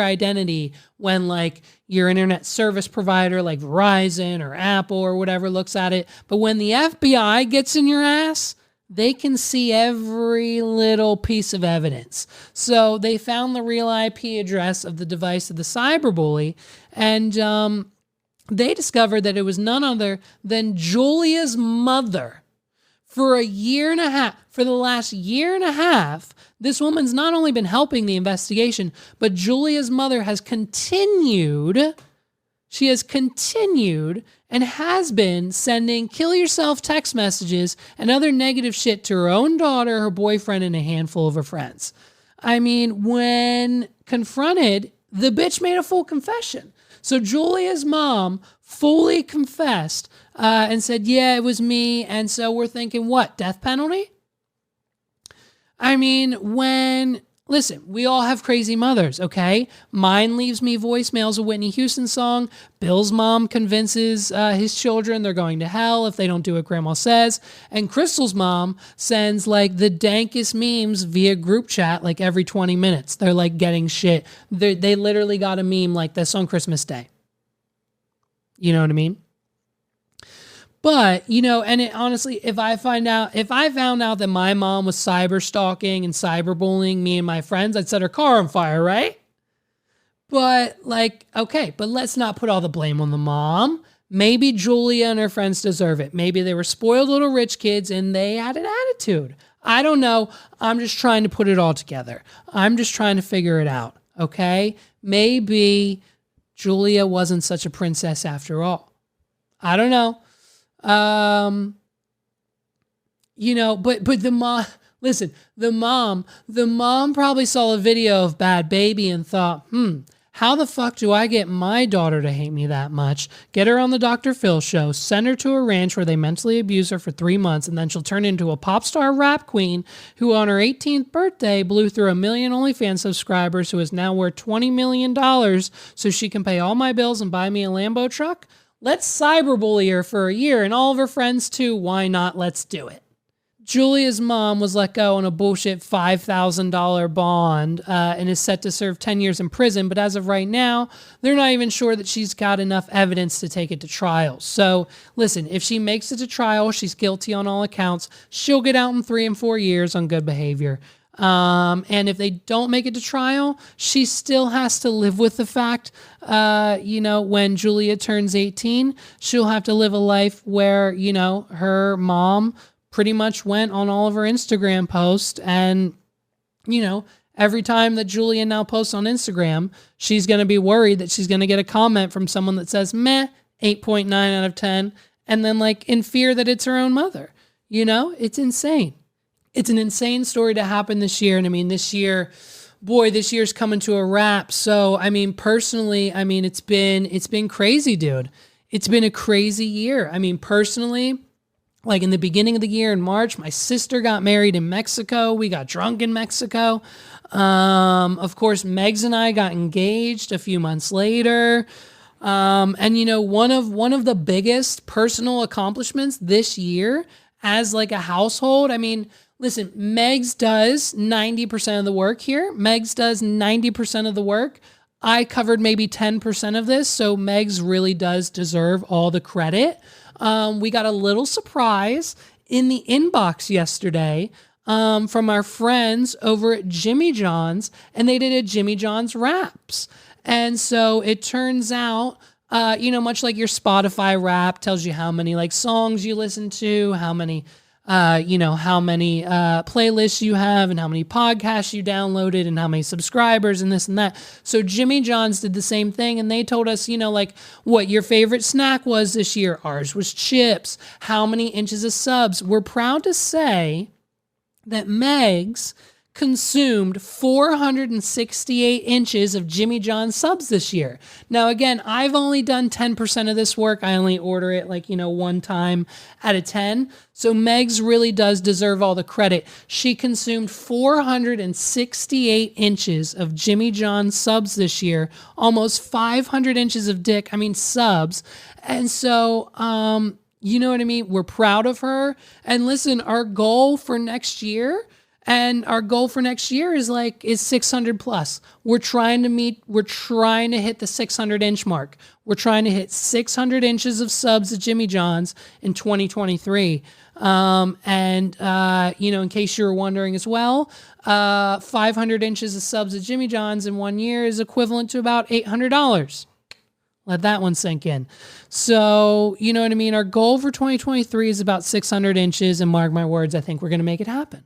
identity when like your internet service provider like Verizon or Apple or whatever looks at it. But when the FBI gets in your ass, they can see every little piece of evidence. So they found the real IP address of the device of the cyberbully, and they discovered that it was none other than Julia's mother. For a year and a half, for the last year and a half, this woman's not only been helping the investigation, but Julia's mother has continued. She has continued and has been sending kill yourself text messages and other negative shit to her own daughter, her boyfriend, and a handful of her friends. I mean, when confronted, the bitch made a full confession. So Julia's mom fully confessed and said, yeah, it was me. And so we're thinking, what, death penalty? I mean, listen, we all have crazy mothers, okay? Mine leaves me voicemails, a Whitney Houston song. Bill's mom convinces his children they're going to hell if they don't do what grandma says. And Crystal's mom sends like the dankest memes via group chat like every 20 minutes. They're like getting shit. They literally got a meme like this on Christmas Day. You know what I mean? But, and it, honestly, if I found out that my mom was cyber stalking and cyberbullying me and my friends, I'd set her car on fire, right? But okay, but let's not put all the blame on the mom. Maybe Julia and her friends deserve it. Maybe they were spoiled little rich kids and they had an attitude. I don't know. I'm just trying to put it all together. I'm just trying to figure it out, okay? Maybe Julia wasn't such a princess after all. I don't know. But the mom, listen, the mom probably saw a video of Bad Baby and thought, how the fuck do I get my daughter to hate me that much? Get her on the Dr. Phil show, send her to a ranch where they mentally abuse her for 3 months, and then she'll turn into a pop star rap queen who on her 18th birthday blew through 1 million OnlyFans subscribers, who is now worth $20 million so she can pay all my bills and buy me a Lambo truck? Let's cyberbully her for a year and all of her friends too. Why not? Let's do it. Julia's mom was let go on a bullshit $5,000 bond and is set to serve 10 years in prison. But as of right now, they're not even sure that she's got enough evidence to take it to trial. So listen, if she makes it to trial, she's guilty on all accounts. She'll get out in 3 and 4 years on good behavior. And if they don't make it to trial, she still has to live with the fact, when Julia turns 18, she'll have to live a life where, her mom pretty much went on all of her Instagram posts. And, every time that Julia now posts on Instagram, she's going to be worried that she's going to get a comment from someone that says, meh, 8.9 out of 10. And then in fear that it's her own mother, it's insane. It's an insane story to happen this year. And I mean, this year's coming to a wrap. So, I mean, personally, it's been crazy, dude. It's been a crazy year. I mean, personally, in the beginning of the year in March, my sister got married in Mexico. We got drunk in Mexico. Of course, Megs and I got engaged a few months later. And one of the biggest personal accomplishments this year as a household, listen, Megs does 90% of the work here. Megs does 90% of the work. I covered maybe 10% of this, so Megs really does deserve all the credit. We got a little surprise in the inbox yesterday from our friends over at Jimmy John's, and they did a Jimmy John's Wraps. And so it turns out, much like your Spotify Wrap tells you how many songs you listen to, how many playlists you have and how many podcasts you downloaded and how many subscribers and this and that. So Jimmy John's did the same thing, and they told us, what your favorite snack was this year. Ours was chips. How many inches of subs. We're proud to say that Megs consumed 468 inches of Jimmy John's subs this year. Now, again, I've only done 10% of this work. I only order it one time out of 10. So Megs really does deserve all the credit. She consumed 468 inches of Jimmy John's subs this year, almost 500 inches of dick, subs. And so, you know what I mean? We're proud of her. And listen, our goal for next year is 600 plus. We're trying to hit the 600 inch mark. We're trying to hit 600 inches of subs at Jimmy John's in 2023. In case you were wondering as well, 500 inches of subs at Jimmy John's in 1 year is equivalent to about $800. Let that one sink in. So, you know what I mean? Our goal for 2023 is about 600 inches. And mark my words, I think we're going to make it happen.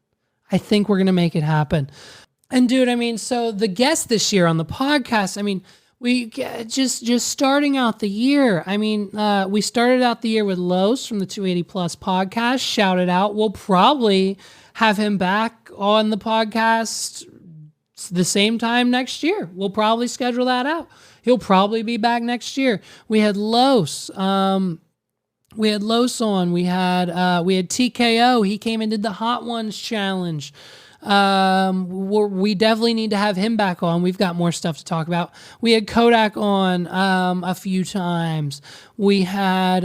And dude, I mean, so the guest this year on the podcast, I mean, we just starting out the year. I mean, we started out the year with Los from the 280 Plus podcast. Shout it out. We'll probably have him back on the podcast the same time next year. We'll probably schedule that out. He'll probably be back next year. We had Los. We had Los on. We had TKO. He came and did the Hot Ones challenge. We definitely need to have him back on. We've got more stuff to talk about. We had Kodak on a few times. We had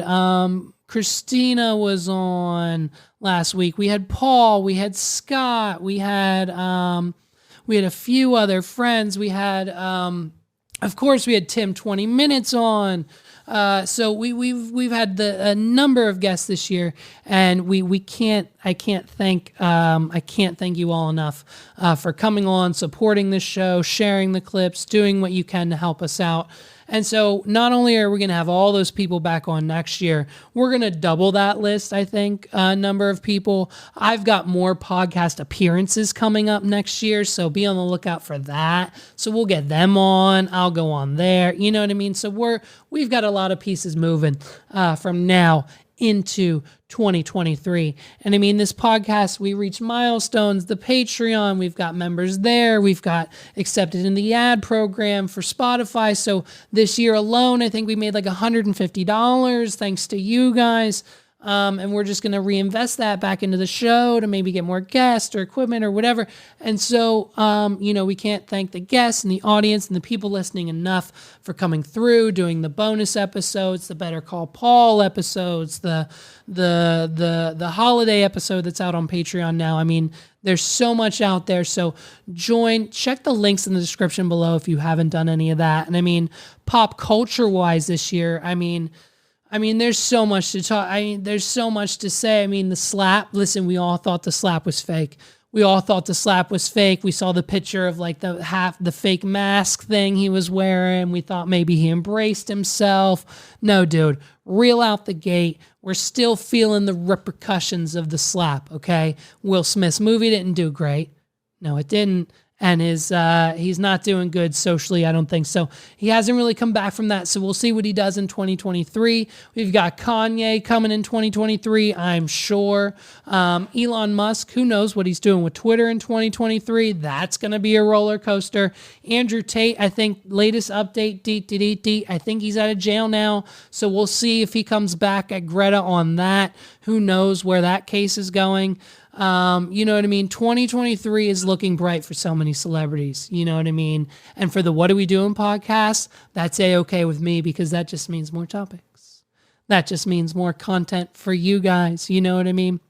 Christina was on last week. We had Paul. We had Scott. We had a few other friends. We had of course we had Tim 20 Minutes on. So we've had a number of guests this year, and I can't thank you all enough for coming on, supporting this show, sharing the clips, doing what you can to help us out. And so not only are we going to have all those people back on next year, we're going to double that list, I think, number of people. I've got more podcast appearances coming up next year, so be on the lookout for that. So we'll get them on. I'll go on there. You know what I mean? So we've got a lot of pieces moving from now into 2023. And I mean, this podcast, we reach milestones, the Patreon, we've got members there, we've got accepted in the ad program for Spotify. So this year alone, I think we made like $150 thanks to you guys. And we're just going to reinvest that back into the show to maybe get more guests or equipment or whatever. And so, we can't thank the guests and the audience and the people listening enough for coming through, doing the bonus episodes, the Better Call Paul episodes, the holiday episode that's out on Patreon now. I mean, there's so much out there. So check the links in the description below if you haven't done any of that. And I mean, pop culture wise this year, I mean, there's so much to talk. There's so much to say. I mean, the slap. Listen, we all thought the slap was fake. We saw the picture of like the fake mask thing he was wearing. We thought maybe he embraced himself. No, dude, real out the gate. We're still feeling the repercussions of the slap. Okay, Will Smith's movie didn't do great. No, it didn't. And he's not doing good socially, I don't think. So he hasn't really come back from that. So we'll see what he does in 2023. We've got Kanye coming in 2023, I'm sure. Elon Musk, who knows what he's doing with Twitter in 2023. That's going to be a roller coaster. Andrew Tate, I think latest update, I think he's out of jail now. So we'll see if he comes back at Greta on that. Who knows where that case is going. You know what I mean? 2023 is looking bright for so many celebrities. You know what I mean? And for the What Are We Doing podcast, that's A-okay with me because that just means more topics. That just means more content for you guys. You know what I mean?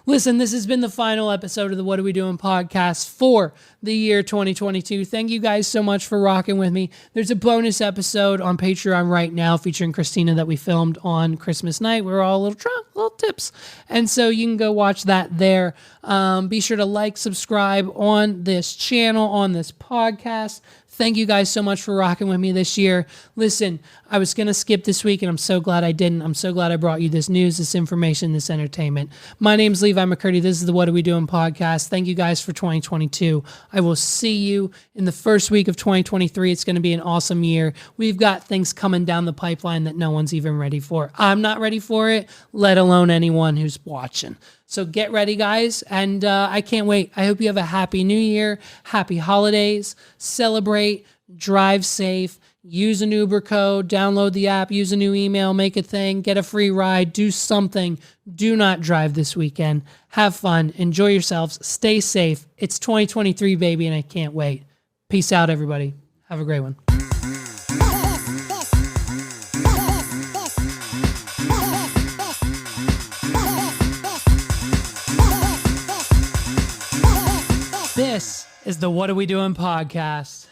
Listen, this has been the final episode of the What Are We Doing podcast for the year 2022. Thank you guys so much for rocking with me. There's a bonus episode on Patreon right now featuring Christina that we filmed on Christmas night. We were all a little drunk, little tips. And so you can go watch that there. Be sure to like, subscribe on this channel, on this podcast. Thank you guys so much for rocking with me this year. Listen, I was going to skip this week, and I'm so glad I didn't. I'm so glad I brought you this news, this information, this entertainment. My name's Levi McCurdy. This is the What Are We Doing podcast. Thank you guys for 2022. I will see you in the first week of 2023. It's going to be an awesome year. We've got things coming down the pipeline that no one's even ready for. I'm not ready for it, let alone anyone who's watching. So get ready, guys, and I can't wait. I hope you have a happy new year, happy holidays, celebrate, drive safe, use an Uber code, download the app, use a new email, make a thing, get a free ride, do something. Do not drive this weekend. Have fun, enjoy yourselves, stay safe. It's 2023, baby, and I can't wait. Peace out, everybody. Have a great one. This is the What Are We Doing podcast.